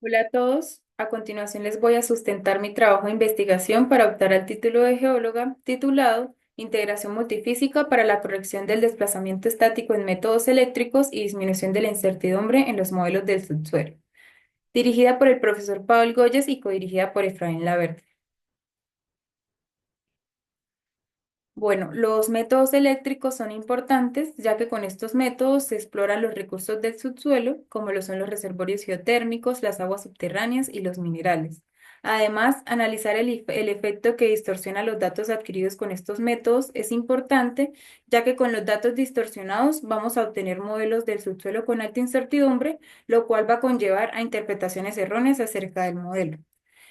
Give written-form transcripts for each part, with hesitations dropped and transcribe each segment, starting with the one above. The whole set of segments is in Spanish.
Hola a todos. A continuación les voy a sustentar mi trabajo de investigación para optar al título de geóloga titulado Integración multifísica para la corrección del desplazamiento estático en métodos eléctricos y disminución de la incertidumbre en los modelos del subsuelo, dirigida por el profesor Paul Goyes y codirigida por Efraín Laverde. Bueno, los métodos eléctricos son importantes ya que con estos métodos se exploran los recursos del subsuelo, como lo son los reservorios geotérmicos, las aguas subterráneas y los minerales. Además, analizar el efecto que distorsiona los datos adquiridos con estos métodos es importante, ya que con los datos distorsionados vamos a obtener modelos del subsuelo con alta incertidumbre, lo cual va a conllevar a interpretaciones erróneas acerca del modelo.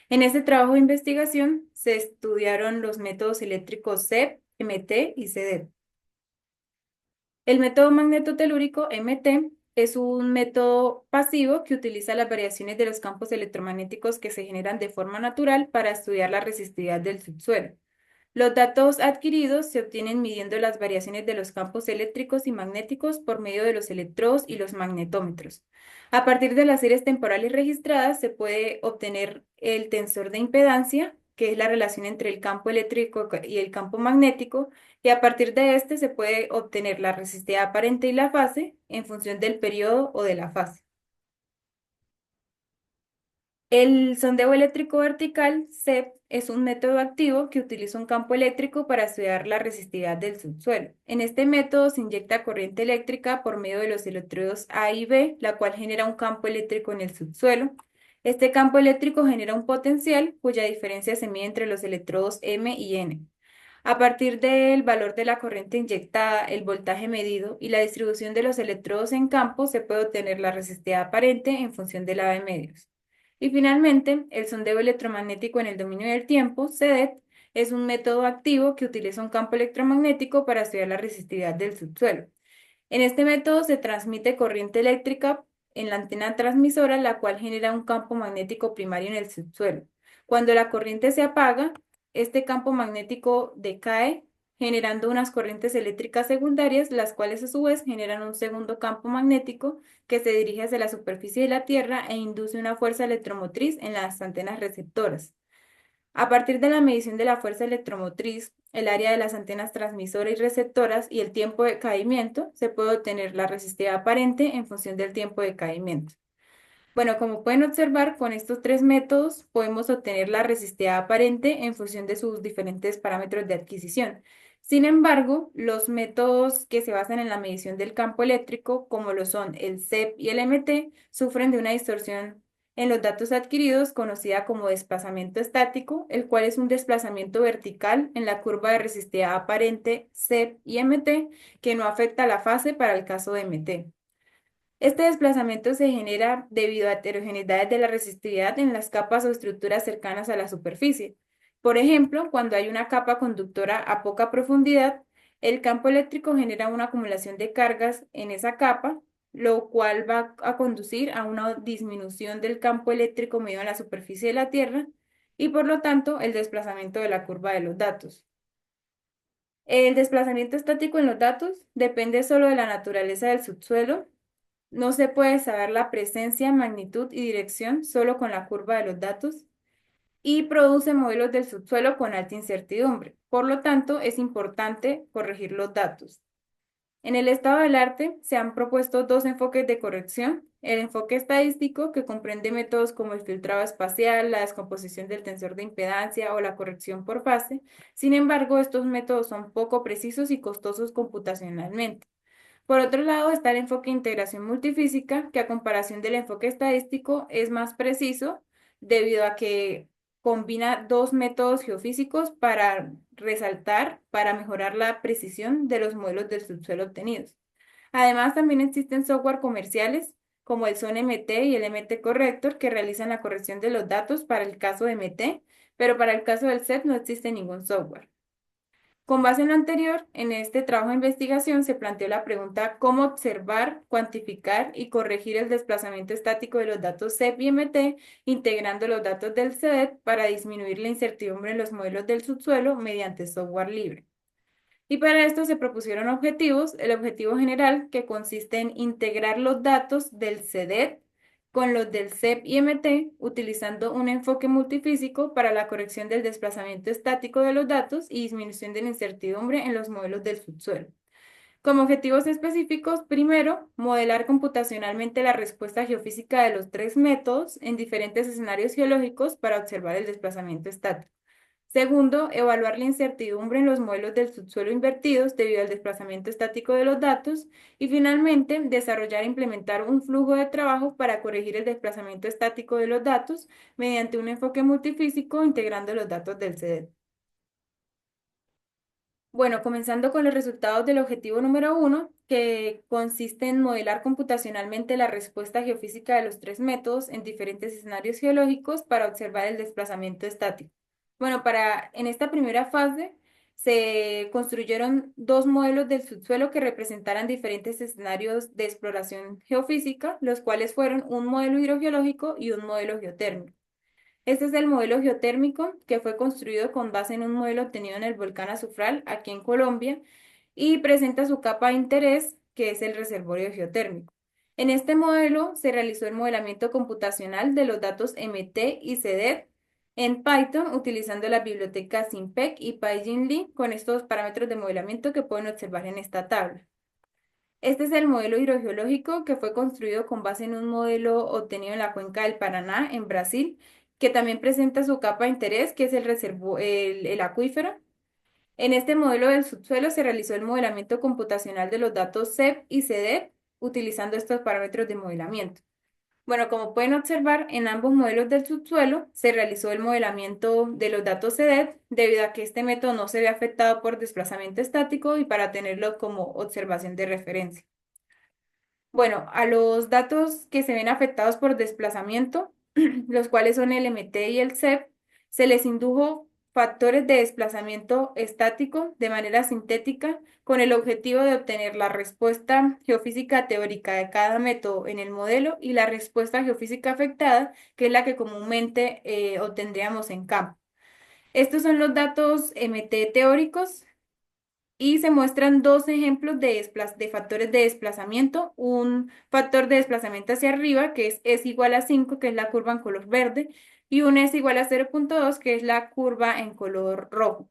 En este trabajo de investigación se estudiaron los métodos eléctricos CEP, MT y CDEP. El método magnetotelúrico MT es un método pasivo que utiliza las variaciones de los campos electromagnéticos que se generan de forma natural para estudiar la resistividad del subsuelo. Los datos adquiridos se obtienen midiendo las variaciones de los campos eléctricos y magnéticos por medio de los electrodos y los magnetómetros. A partir de las series temporales registradas se puede obtener el tensor de impedancia, que es la relación entre el campo eléctrico y el campo magnético, y a partir de este se puede obtener la resistividad aparente y la fase en función del periodo o de la fase. El sondeo eléctrico vertical, SEP, es un método activo que utiliza un campo eléctrico para estudiar la resistividad del subsuelo. En este método se inyecta corriente eléctrica por medio de los electrodos A y B, la cual genera un campo eléctrico en el subsuelo. Este campo eléctrico genera un potencial cuya diferencia se mide entre los electrodos M y N. A partir del valor de la corriente inyectada, el voltaje medido y la distribución de los electrodos en campo, se puede obtener la resistividad aparente en función de la de medios. Y finalmente, el sondeo electromagnético en el dominio del tiempo, SEDET, es un método activo que utiliza un campo electromagnético para estudiar la resistividad del subsuelo. En este método se transmite corriente eléctrica en la antena transmisora, la cual genera un campo magnético primario en el subsuelo. Cuando la corriente se apaga, este campo magnético decae, generando unas corrientes eléctricas secundarias, las cuales a su vez generan un segundo campo magnético que se dirige hacia la superficie de la Tierra e induce una fuerza electromotriz en las antenas receptoras. A partir de la medición de la fuerza electromotriz, el área de las antenas transmisoras y receptoras y el tiempo de caimiento, se puede obtener la resistividad aparente en función del tiempo de caimiento. Bueno, como pueden observar, con estos tres métodos podemos obtener la resistividad aparente en función de sus diferentes parámetros de adquisición. Sin embargo, los métodos que se basan en la medición del campo eléctrico, como lo son el CEP y el MT, sufren de una distorsión en los datos adquiridos conocida como desplazamiento estático, el cual es un desplazamiento vertical en la curva de resistividad aparente CEP y MT que no afecta la fase para el caso de MT. Este desplazamiento se genera debido a heterogeneidades de la resistividad en las capas o estructuras cercanas a la superficie. Por ejemplo, cuando hay una capa conductora a poca profundidad, el campo eléctrico genera una acumulación de cargas en esa capa, lo cual va a conducir a una disminución del campo eléctrico medido en la superficie de la Tierra y por lo tanto el desplazamiento de la curva de los datos. El desplazamiento estático en los datos depende solo de la naturaleza del subsuelo. No se puede saber la presencia, magnitud y dirección solo con la curva de los datos y produce modelos del subsuelo con alta incertidumbre. Por lo tanto, es importante corregir los datos. En el estado del arte se han propuesto dos enfoques de corrección. El enfoque estadístico, que comprende métodos como el filtrado espacial, la descomposición del tensor de impedancia o la corrección por fase. Sin embargo, estos métodos son poco precisos y costosos computacionalmente. Por otro lado, está el enfoque de integración multifísica, que a comparación del enfoque estadístico es más preciso debido a que combina dos métodos geofísicos para resaltar, para mejorar la precisión de los modelos del subsuelo obtenidos. Además, también existen software comerciales como el SonMT y el MT Corrector que realizan la corrección de los datos para el caso de MT, pero para el caso del CEP no existe ningún software. Con base en lo anterior, en este trabajo de investigación se planteó la pregunta cómo observar, cuantificar y corregir el desplazamiento estático de los datos CEP y MT, integrando los datos del CEDET para disminuir la incertidumbre en los modelos del subsuelo mediante software libre. Y para esto se propusieron objetivos. El objetivo general, que consiste en integrar los datos del CEDET con los del CEP y MT, utilizando un enfoque multifísico para la corrección del desplazamiento estático de los datos y disminución de la incertidumbre en los modelos del subsuelo. Como objetivos específicos, primero, modelar computacionalmente la respuesta geofísica de los tres métodos en diferentes escenarios geológicos para observar el desplazamiento estático. Segundo, evaluar la incertidumbre en los modelos del subsuelo invertidos debido al desplazamiento estático de los datos. Y finalmente, desarrollar e implementar un flujo de trabajo para corregir el desplazamiento estático de los datos mediante un enfoque multifísico integrando los datos del CDET. Bueno, comenzando con los resultados del objetivo número uno, que consiste en modelar computacionalmente la respuesta geofísica de los tres métodos en diferentes escenarios geológicos para observar el desplazamiento estático. Bueno, en esta primera fase se construyeron dos modelos del subsuelo que representaran diferentes escenarios de exploración geofísica, los cuales fueron un modelo hidrogeológico y un modelo geotérmico. Este es el modelo geotérmico que fue construido con base en un modelo obtenido en el volcán Azufral, aquí en Colombia, y presenta su capa de interés, que es el reservorio geotérmico. En este modelo se realizó el modelamiento computacional de los datos MT y CDET en Python utilizando las bibliotecas SIMPEC y PyGinly con estos parámetros de modelamiento que pueden observar en esta tabla. Este es el modelo hidrogeológico que fue construido con base en un modelo obtenido en la cuenca del Paraná, en Brasil, que también presenta su capa de interés, que es el acuífero. En este modelo del subsuelo se realizó el modelamiento computacional de los datos CEP y CEDEP utilizando estos parámetros de modelamiento. Bueno, como pueden observar, en ambos modelos del subsuelo se realizó el modelamiento de los datos CEDET debido a que este método no se ve afectado por desplazamiento estático y para tenerlo como observación de referencia. Bueno, a los datos que se ven afectados por desplazamiento, los cuales son el MT y el CEP, se les indujo factores de desplazamiento estático de manera sintética con el objetivo de obtener la respuesta geofísica teórica de cada método en el modelo y la respuesta geofísica afectada, que es la que comúnmente obtendríamos en campo. Estos son los datos MT teóricos y se muestran dos ejemplos de factores de desplazamiento. Un factor de desplazamiento hacia arriba, que es S igual a 5, que es la curva en color verde, y un S igual a 0,2, que es la curva en color rojo.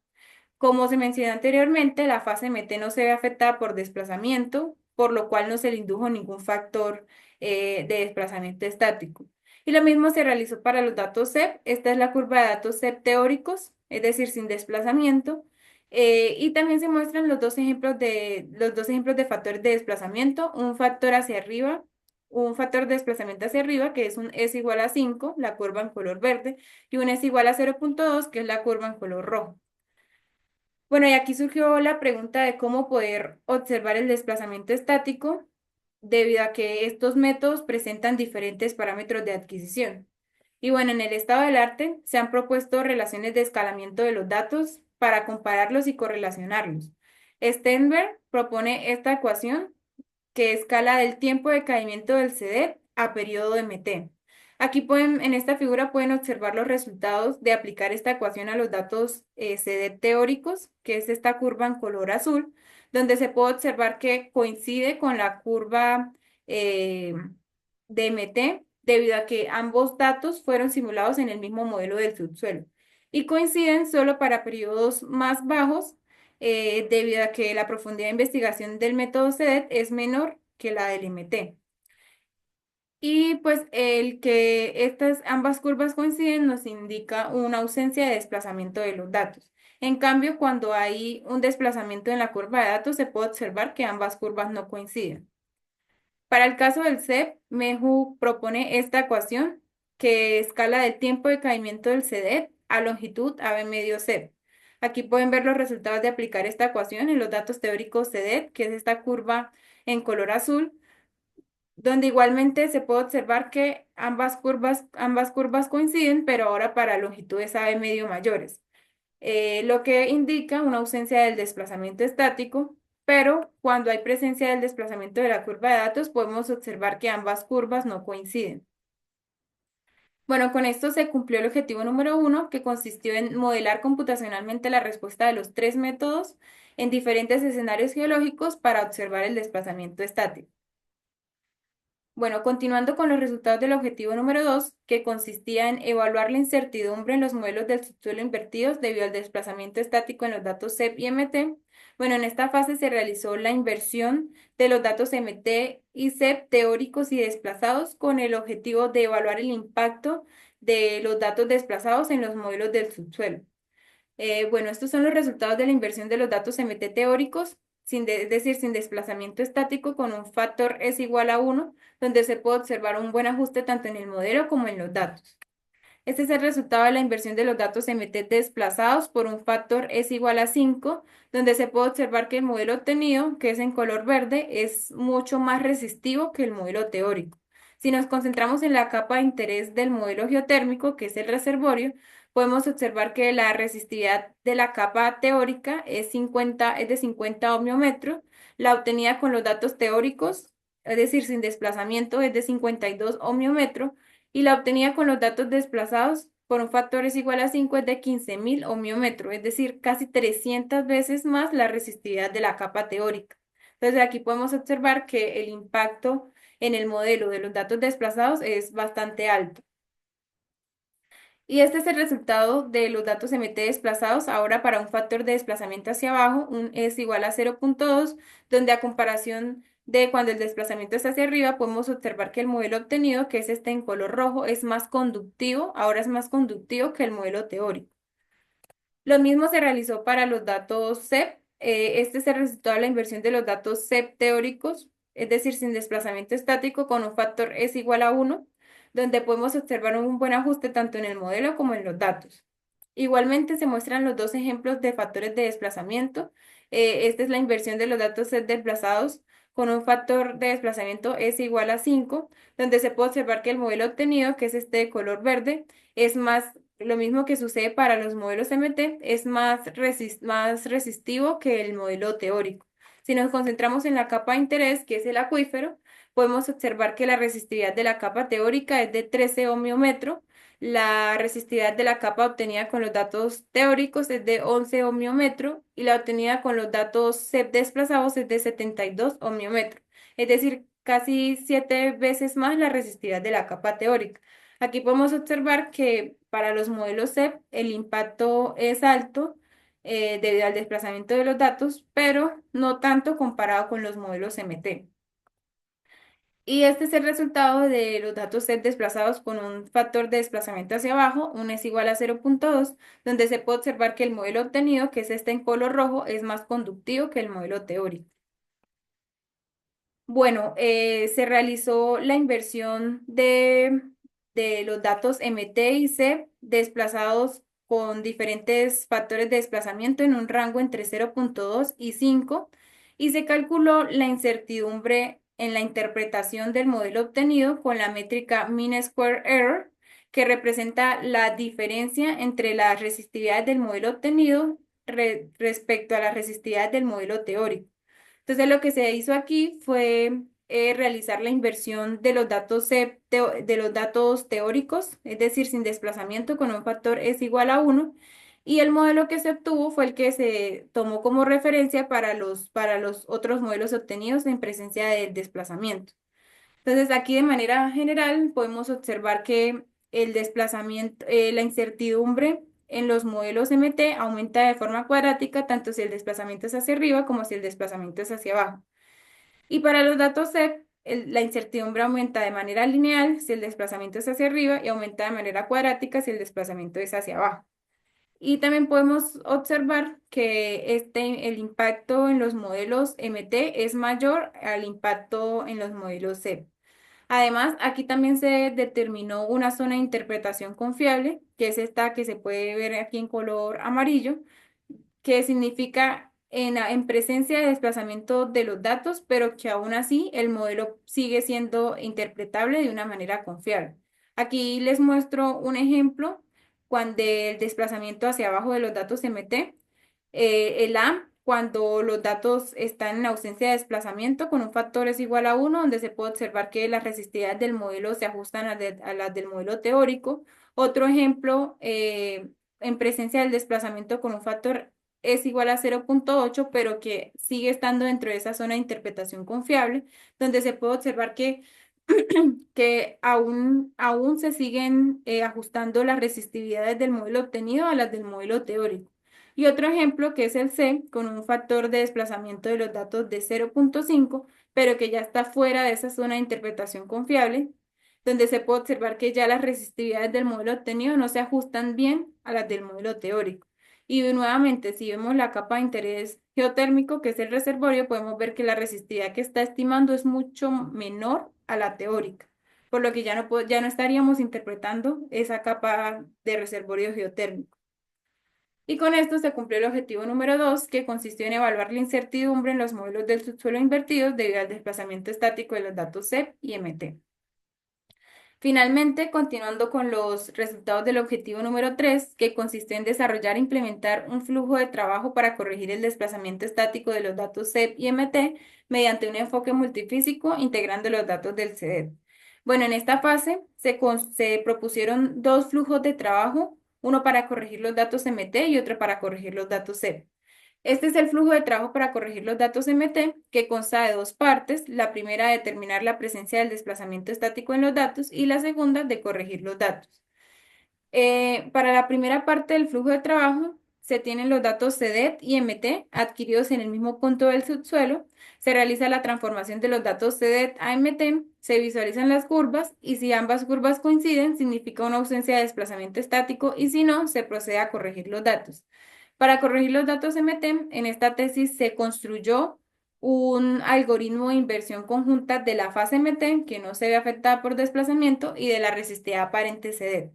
Como se mencionó anteriormente, la fase MT no se ve afectada por desplazamiento, por lo cual no se le indujo ningún factor de desplazamiento estático. Y lo mismo se realizó para los datos CEP. Esta es la curva de datos CEP teóricos, es decir, sin desplazamiento. Y también se muestran los dos ejemplos de factores de desplazamiento, un factor hacia arriba, un factor de desplazamiento hacia arriba, que es un S igual a 5, la curva en color verde, y un S igual a 0,2, que es la curva en color rojo. Bueno, y aquí surgió la pregunta de cómo poder observar el desplazamiento estático debido a que estos métodos presentan diferentes parámetros de adquisición. Y bueno, en el estado del arte se han propuesto relaciones de escalamiento de los datos para compararlos y correlacionarlos. Stenberg propone esta ecuación que escala del tiempo de caimiento del CDEP a periodo de MT. Aquí en esta figura pueden observar los resultados de aplicar esta ecuación a los datos CDEP teóricos, que es esta curva en color azul, donde se puede observar que coincide con la curva eh, de MT, debido a que ambos datos fueron simulados en el mismo modelo del subsuelo. Y coinciden solo para periodos más bajos debido a que la profundidad de investigación del método CEDET es menor que la del MT. Y pues el que estas ambas curvas coinciden nos indica una ausencia de desplazamiento de los datos. En cambio, cuando hay un desplazamiento en la curva de datos, se puede observar que ambas curvas no coinciden. Para el caso del CEP, Mehu propone esta ecuación que escala del tiempo de caimiento del CDEP a longitud AB medio CEP. Aquí pueden ver los resultados de aplicar esta ecuación en los datos teóricos CDEP, que es esta curva en color azul, donde igualmente se puede observar que ambas curvas coinciden, pero ahora para longitudes AB medio mayores, lo que indica una ausencia del desplazamiento estático, pero cuando hay presencia del desplazamiento de la curva de datos, podemos observar que ambas curvas no coinciden. Bueno, con esto se cumplió el objetivo número uno, que consistió en modelar computacionalmente la respuesta de los tres métodos en diferentes escenarios geológicos para observar el desplazamiento estático. Bueno, continuando con los resultados del objetivo número 2, que consistía en evaluar la incertidumbre en los modelos del subsuelo invertidos debido al desplazamiento estático en los datos CEP y MT. Bueno, en esta fase se realizó la inversión de los datos MT y CEP teóricos y desplazados con el objetivo de evaluar el impacto de los datos desplazados en los modelos del subsuelo. Bueno, estos son los resultados de la inversión de los datos MT teóricos, es decir, sin desplazamiento estático con un factor es igual a 1, donde se puede observar un buen ajuste tanto en el modelo como en los datos. Este es el resultado de la inversión de los datos MT desplazados por un factor es igual a 5, donde se puede observar que el modelo obtenido, que es en color verde, es mucho más resistivo que el modelo teórico. Si nos concentramos en la capa de interés del modelo geotérmico, que es el reservorio, podemos observar que la resistividad de la capa teórica es de 50 ohmiómetros, la obtenida con los datos teóricos, es decir, sin desplazamiento, es de 52 ohmiómetros, y la obtenida con los datos desplazados por un factor es igual a 5 es de 15.000 ohmiómetros, es decir, casi 300 veces más la resistividad de la capa teórica. Entonces aquí podemos observar que el impacto en el modelo de los datos desplazados es bastante alto. Y este es el resultado de los datos MT desplazados ahora para un factor de desplazamiento hacia abajo, un es igual a 0,2, donde a comparación de cuando el desplazamiento es hacia arriba, podemos observar que el modelo obtenido, que es este en color rojo, es más conductivo, ahora es más conductivo que el modelo teórico. Lo mismo se realizó para los datos CEP. Este es el resultado de la inversión de los datos CEP teóricos, es decir, sin desplazamiento estático con un factor es igual a 1, donde podemos observar un buen ajuste tanto en el modelo como en los datos. Igualmente se muestran los dos ejemplos de factores de desplazamiento. Esta es la inversión de los datos CEP desplazados con un factor de desplazamiento es igual a 5, donde se puede observar que el modelo obtenido, que es este de color verde, es más lo mismo que sucede para los modelos MT, es más resistivo que el modelo teórico. Si nos concentramos en la capa de interés, que es el acuífero, podemos observar que la resistividad de la capa teórica es de 13 ohmiómetro, la resistividad de la capa obtenida con los datos teóricos es de 11 ohmiómetro y la obtenida con los datos CEP desplazados es de 72 ohmiómetro, es decir, casi 7 veces más la resistividad de la capa teórica. Aquí podemos observar que para los modelos CEP el impacto es alto debido al desplazamiento de los datos, pero no tanto comparado con los modelos MT. Y este es el resultado de los datos CEP desplazados con un factor de desplazamiento hacia abajo, un es igual a 0,2, donde se puede observar que el modelo obtenido, que es este en color rojo, es más conductivo que el modelo teórico. Bueno, se realizó la inversión de los datos MT y C desplazados con diferentes factores de desplazamiento en un rango entre 0,2 y 5 y se calculó la incertidumbre en la interpretación del modelo obtenido con la métrica Mean Square Error, que representa la diferencia entre las resistividades del modelo obtenido respecto a las resistividades del modelo teórico. Entonces, lo que se hizo aquí fue realizar la inversión de los datos, de los datos teóricos, es decir, sin desplazamiento con un factor es igual a 1, y el modelo que se obtuvo fue el que se tomó como referencia para los otros modelos obtenidos en presencia del desplazamiento. Entonces, aquí de manera general podemos observar que el desplazamiento, la incertidumbre en los modelos MT aumenta de forma cuadrática, tanto si el desplazamiento es hacia arriba como si el desplazamiento es hacia abajo. Y para los datos CEP, la incertidumbre aumenta de manera lineal si el desplazamiento es hacia arriba y aumenta de manera cuadrática si el desplazamiento es hacia abajo. Y también podemos observar que el impacto en los modelos MT es mayor al impacto en los modelos CEP. Además, aquí también se determinó una zona de interpretación confiable, que es esta que se puede ver aquí en color amarillo, que significa en presencia de desplazamiento de los datos, pero que aún así el modelo sigue siendo interpretable de una manera confiable. Aquí les muestro un ejemplo cuando el desplazamiento hacia abajo de los datos MT, el A, cuando los datos están en ausencia de desplazamiento con un factor es igual a 1, donde se puede observar que las resistividades del modelo se ajustan a las del modelo teórico. Otro ejemplo, en presencia del desplazamiento con un factor es igual a 0,8, pero que sigue estando dentro de esa zona de interpretación confiable, donde se puede observar que que aún se siguen ajustando las resistividades del modelo obtenido a las del modelo teórico. Y otro ejemplo que es el C, con un factor de desplazamiento de los datos de 0,5, pero que ya está fuera de esa zona de interpretación confiable, donde se puede observar que ya las resistividades del modelo obtenido no se ajustan bien a las del modelo teórico. Y nuevamente, si vemos la capa de interés geotérmico, que es el reservorio, podemos ver que la resistividad que está estimando es mucho menor a la teórica, por lo que ya no estaríamos interpretando esa capa de reservorio geotérmico. Y con esto se cumplió el objetivo número 2, que consistió en evaluar la incertidumbre en los modelos del subsuelo invertidos debido al desplazamiento estático de los datos CEP y MT. Finalmente, continuando con los resultados del objetivo número 3, que consistió en desarrollar e implementar un flujo de trabajo para corregir el desplazamiento estático de los datos CEP y MT mediante un enfoque multifísico integrando los datos del CEDET. Bueno, en esta fase se propusieron dos flujos de trabajo, uno para corregir los datos MT y otro para corregir los datos CEP. Este es el flujo de trabajo para corregir los datos MT, que consta de dos partes. La primera, determinar la presencia del desplazamiento estático en los datos y la segunda, de corregir los datos. Para la primera parte del flujo de trabajo, se tienen los datos CEDET y MT adquiridos en el mismo punto del subsuelo. Se realiza la transformación de los datos CEDET a MT, se visualizan las curvas y si ambas curvas coinciden, significa una ausencia de desplazamiento estático y si no, se procede a corregir los datos. Para corregir los datos MT, en esta tesis se construyó un algoritmo de inversión conjunta de la fase MT, que no se ve afectada por desplazamiento, y de la resistividad aparente CEDET.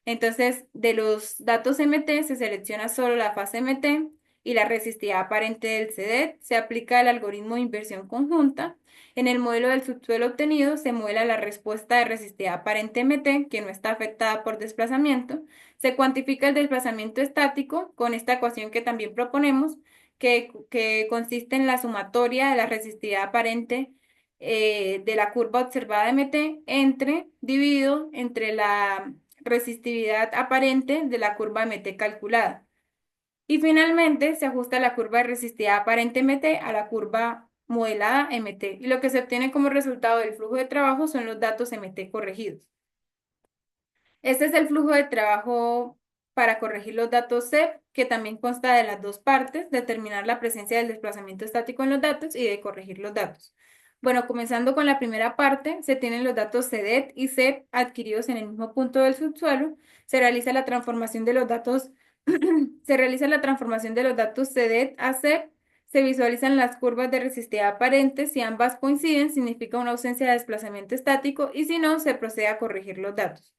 Entonces, de los datos MT se selecciona solo la fase MT y la resistividad aparente del CEDET. Se aplica el algoritmo de inversión conjunta. En el modelo del subsuelo obtenido se modela la respuesta de resistividad aparente MT, que no está afectada por desplazamiento. Se cuantifica el desplazamiento estático con esta ecuación que también proponemos, que consiste en la sumatoria de la resistividad aparente de la curva observada MT dividido entre la resistividad aparente de la curva MT calculada. Y finalmente se ajusta la curva de resistividad aparente MT a la curva modelada MT. Y lo que se obtiene como resultado del flujo de trabajo son los datos MT corregidos. Este es el flujo de trabajo para corregir los datos CEP, que también consta de las dos partes, determinar la presencia del desplazamiento estático en los datos y de corregir los datos. Bueno, comenzando con la primera parte, se tienen los datos CEDET y CEP adquiridos en el mismo punto del subsuelo. Se realiza la transformación de los datos, se realiza la transformación de los datos CEDET a CEP. Se visualizan las curvas de resistividad aparente. Si ambas coinciden, significa una ausencia de desplazamiento estático y si no, se procede a corregir los datos.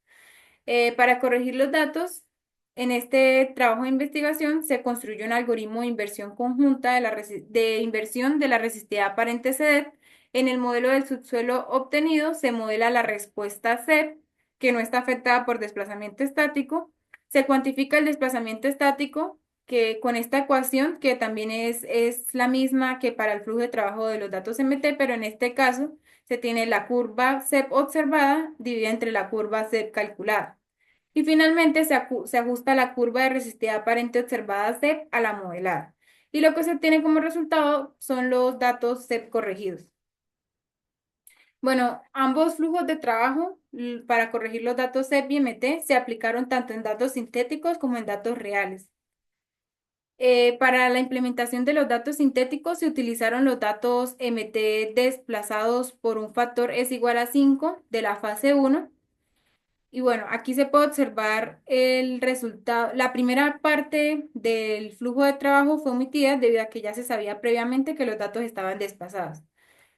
Para corregir los datos, en este trabajo de investigación se construyó un algoritmo de inversión conjunta de inversión de la resistividad aparente CEDET. En el modelo del subsuelo obtenido se modela la respuesta CEP, que no está afectada por desplazamiento estático. Se cuantifica el desplazamiento estático que con esta ecuación, que también es la misma que para el flujo de trabajo de los datos MT, pero en este caso se tiene la curva CEP observada dividida entre la curva CEP calculada. Y finalmente se ajusta la curva de resistividad aparente observada CEP a la modelada. Y lo que se obtiene como resultado son los datos CEP corregidos. Bueno, ambos flujos de trabajo para corregir los datos CEP y MT se aplicaron tanto en datos sintéticos como en datos reales. Para la implementación de los datos sintéticos se utilizaron los datos MT desplazados por un factor S igual a 5 de la fase 1. Y bueno, aquí se puede observar el resultado. La primera parte del flujo de trabajo fue omitida debido a que ya se sabía previamente que los datos estaban desplazados.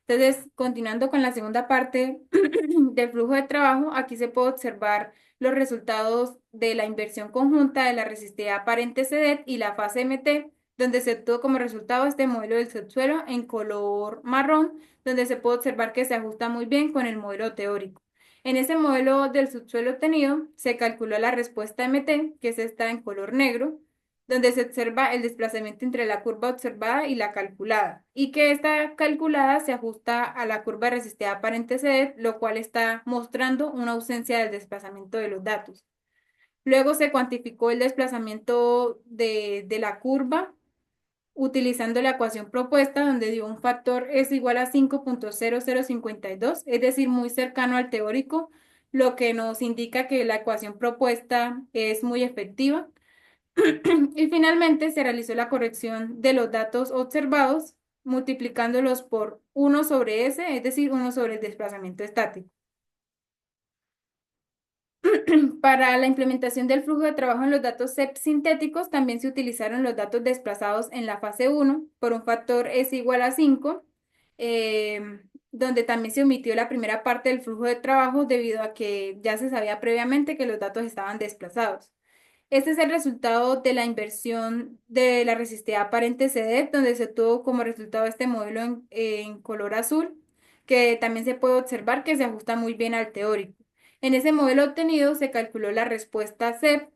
Entonces, continuando con la segunda parte del flujo de trabajo, aquí se puede observar los resultados de la inversión conjunta de la resistividad aparente CEDET y la fase MT, donde se obtuvo como resultado este modelo del subsuelo en color marrón, donde se puede observar que se ajusta muy bien con el modelo teórico. En ese modelo del subsuelo obtenido, se calculó la respuesta MT, que es esta en color negro, donde se observa el desplazamiento entre la curva observada y la calculada, y que esta calculada se ajusta a la curva de resistividad aparente CEDET, lo cual está mostrando una ausencia del desplazamiento de los datos. Luego se cuantificó el desplazamiento de la curva utilizando la ecuación propuesta, donde dio un factor es igual a 5,0052, es decir, muy cercano al teórico, lo que nos indica que la ecuación propuesta es muy efectiva. Y finalmente se realizó la corrección de los datos observados, multiplicándolos por 1/S, es decir, 1 sobre el desplazamiento estático. Para la implementación del flujo de trabajo en los datos CEP sintéticos, también se utilizaron los datos desplazados en la fase 1 por un factor S igual a 5, donde también se omitió la primera parte del flujo de trabajo debido a que ya se sabía previamente que los datos estaban desplazados. Este es el resultado de la inversión de la resistividad aparente CDET, donde se obtuvo como resultado este modelo en color azul, que también se puede observar que se ajusta muy bien al teórico. En ese modelo obtenido se calculó la respuesta CEP,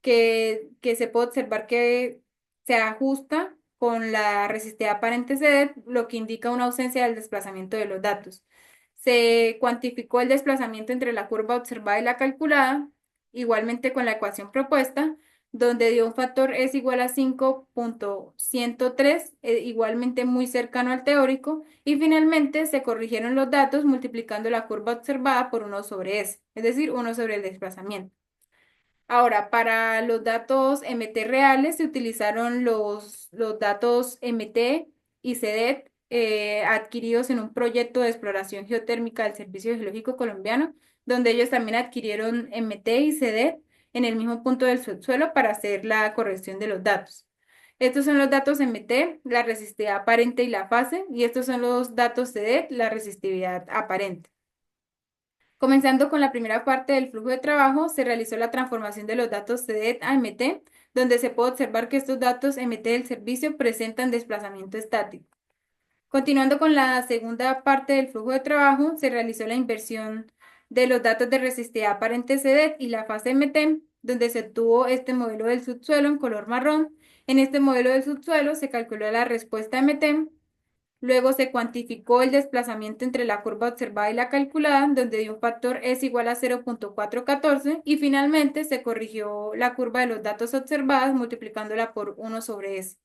que se puede observar que se ajusta con la resistividad aparente CDET, lo que indica una ausencia del desplazamiento de los datos. Se cuantificó el desplazamiento entre la curva observada y la calculada, igualmente con la ecuación propuesta, donde dio un factor es igual a 5,103, igualmente muy cercano al teórico, y finalmente se corrigieron los datos multiplicando la curva observada por 1/S, es decir, 1 sobre el desplazamiento. Ahora, para los datos MT reales se utilizaron los datos MT y CEDET adquiridos en un proyecto de exploración geotérmica del Servicio Geológico Colombiano, donde ellos también adquirieron MT y CEDET en el mismo punto del subsuelo para hacer la corrección de los datos. Estos son los datos MT, la resistividad aparente y la fase, y estos son los datos CEDET, la resistividad aparente. Comenzando con la primera parte del flujo de trabajo, se realizó la transformación de los datos CDET a MT, donde se puede observar que estos datos MT del servicio presentan desplazamiento estático. Continuando con la segunda parte del flujo de trabajo, se realizó la inversión de los datos de resistividad aparente CDET y la fase MT, donde se obtuvo este modelo del subsuelo en color marrón. En este modelo del subsuelo se calculó la respuesta MT. Luego se cuantificó el desplazamiento entre la curva observada y la calculada, donde dio un factor es igual a 0,414 y finalmente se corrigió la curva de los datos observados multiplicándola por 1/S.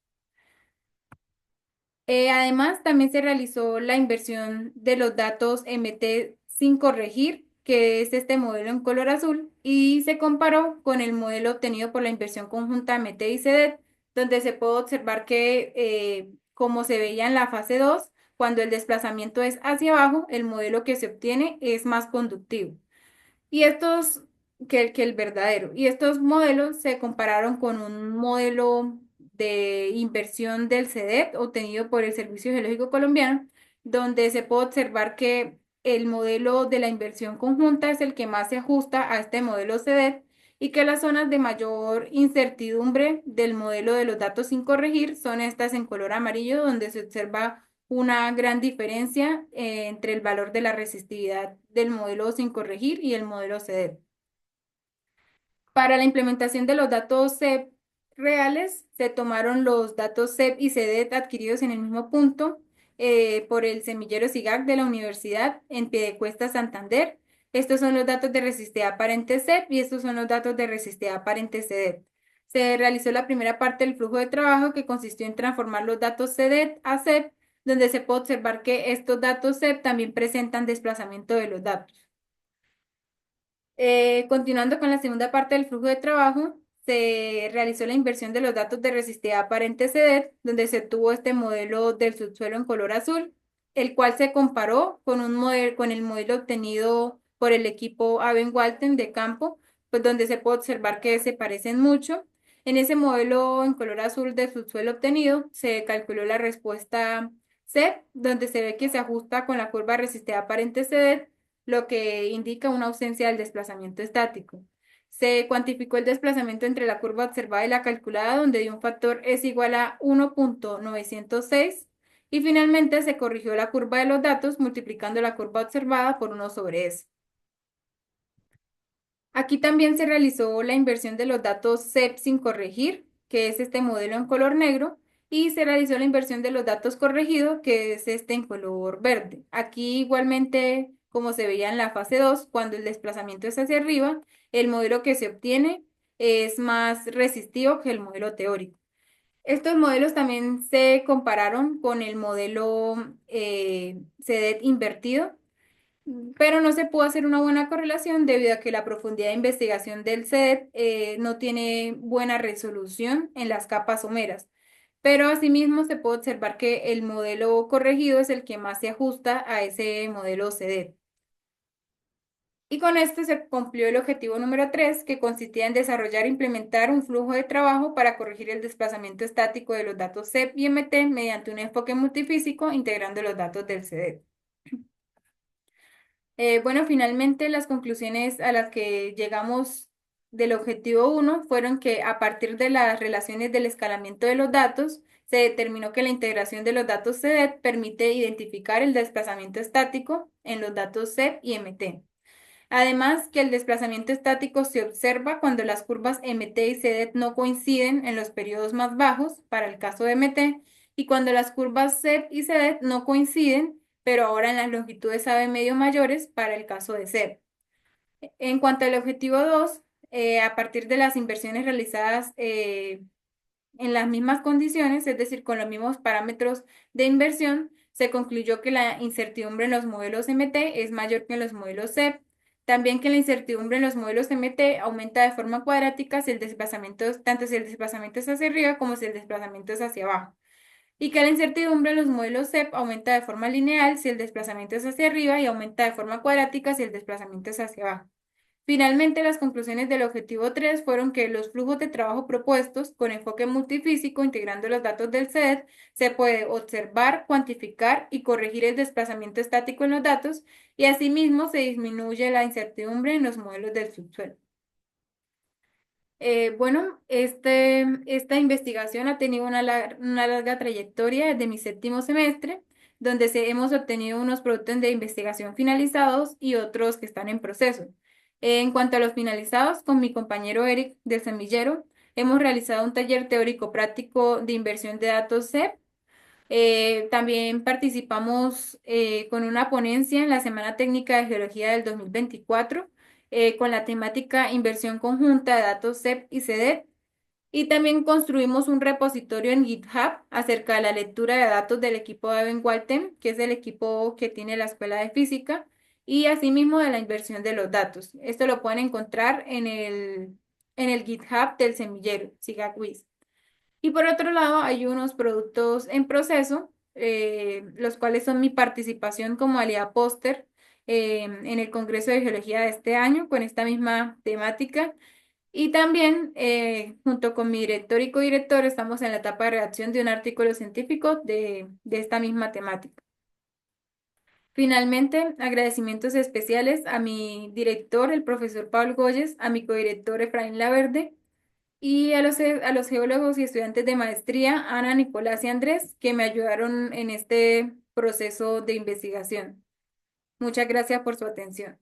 Además, también se realizó la inversión de los datos MT sin corregir, que es este modelo en color azul, y se comparó con el modelo obtenido por la inversión conjunta MT y CDET, donde se puede observar que, como se veía en la fase 2, cuando el desplazamiento es hacia abajo, el modelo que se obtiene es más conductivo. Y estos, que el verdadero. Y estos modelos se compararon con un modelo de inversión del CEDET obtenido por el Servicio Geológico Colombiano, donde se puede observar que el modelo de la inversión conjunta es el que más se ajusta a este modelo CEDET y que las zonas de mayor incertidumbre del modelo de los datos sin corregir son estas en color amarillo, donde se observa una gran diferencia entre el valor de la resistividad del modelo sin corregir y el modelo CEDET. Para la implementación de los datos CEP reales, se tomaron los datos CEP y CEDET adquiridos en el mismo punto por el semillero SIGAC de la Universidad en Piedecuesta, Santander. Estos son los datos de resistividad aparente CEP y estos son los datos de resistividad aparente CEDET. Se realizó la primera parte del flujo de trabajo que consistió en transformar los datos CEDET a CEP, donde se puede observar que estos datos CEP también presentan desplazamiento de los datos. Continuando con la segunda parte del flujo de trabajo, se realizó la inversión de los datos de resistividad aparente CEDET, donde se obtuvo este modelo del subsuelo en color azul, el cual se comparó con con el modelo obtenido por el equipo Aben-Walten de campo, pues donde se puede observar que se parecen mucho. En ese modelo en color azul del subsuelo obtenido, se calculó la respuesta CEP, donde se ve que se ajusta con la curva de resistividad aparente CEDET, lo que indica una ausencia del desplazamiento estático. Se cuantificó el desplazamiento entre la curva observada y la calculada, donde dio un factor es igual a 1,906 y finalmente se corrigió la curva de los datos multiplicando la curva observada por 1/S. Aquí también se realizó la inversión de los datos CEP sin corregir, que es este modelo en color negro, y se realizó la inversión de los datos corregidos, que es este en color verde. Aquí igualmente, como se veía en la fase 2, cuando el desplazamiento es hacia arriba, el modelo que se obtiene es más resistivo que el modelo teórico. Estos modelos también se compararon con el modelo SEDET invertido, pero no se pudo hacer una buena correlación debido a que la profundidad de investigación del SEDET no tiene buena resolución en las capas someras. Pero asimismo se puede observar que el modelo corregido es el que más se ajusta a ese modelo SEDET. Y con este se cumplió el objetivo número 3, que consistía en desarrollar e implementar un flujo de trabajo para corregir el desplazamiento estático de los datos CEP y MT mediante un enfoque multifísico integrando los datos del CDET. Bueno, finalmente las conclusiones a las que llegamos del objetivo 1 fueron que a partir de las relaciones del escalamiento de los datos, se determinó que la integración de los datos CDET permite identificar el desplazamiento estático en los datos CEP y MT. Además, que el desplazamiento estático se observa cuando las curvas MT y CDET no coinciden en los periodos más bajos, para el caso de MT, y cuando las curvas CEP y CDET no coinciden, pero ahora en las longitudes AB medio mayores, para el caso de CEP. En cuanto al objetivo 2, a partir de las inversiones realizadas en las mismas condiciones, es decir, con los mismos parámetros de inversión, se concluyó que la incertidumbre en los modelos MT es mayor que en los modelos CEP. También que la incertidumbre en los modelos MT aumenta de forma cuadrática si el desplazamiento, tanto si el desplazamiento es hacia arriba como si el desplazamiento es hacia abajo. Y que la incertidumbre en los modelos CEP aumenta de forma lineal si el desplazamiento es hacia arriba y aumenta de forma cuadrática si el desplazamiento es hacia abajo. Finalmente, las conclusiones del objetivo 3 fueron que los flujos de trabajo propuestos con enfoque multifísico, integrando los datos del SEDET, se puede observar, cuantificar y corregir el desplazamiento estático en los datos y asimismo se disminuye la incertidumbre en los modelos del subsuelo. Bueno, esta investigación ha tenido una larga trayectoria desde mi séptimo semestre, donde hemos obtenido unos productos de investigación finalizados y otros que están en proceso. En cuanto a los finalizados, con mi compañero Eric del Semillero, hemos realizado un taller teórico práctico de inversión de datos CEP. También participamos con una ponencia en la Semana Técnica de Geología del 2024 con la temática Inversión Conjunta de Datos CEP y CEDET. Y también construimos un repositorio en GitHub acerca de la lectura de datos del equipo de Eben Waltem, que es el equipo que tiene la Escuela de Física, y asimismo de la inversión de los datos. Esto lo pueden encontrar en el GitHub del semillero, SIGAQuiz. Y por otro lado, hay unos productos en proceso, los cuales son mi participación como aliada póster en el Congreso de Geología de este año con esta misma temática. Y también, junto con mi director y codirector, estamos en la etapa de redacción de un artículo científico de esta misma temática. Finalmente, agradecimientos especiales a mi director, el profesor Pablo Goyes, a mi codirector Efraín Laverde, y a los geólogos y estudiantes de maestría, Ana, Nicolás y Andrés, que me ayudaron en este proceso de investigación. Muchas gracias por su atención.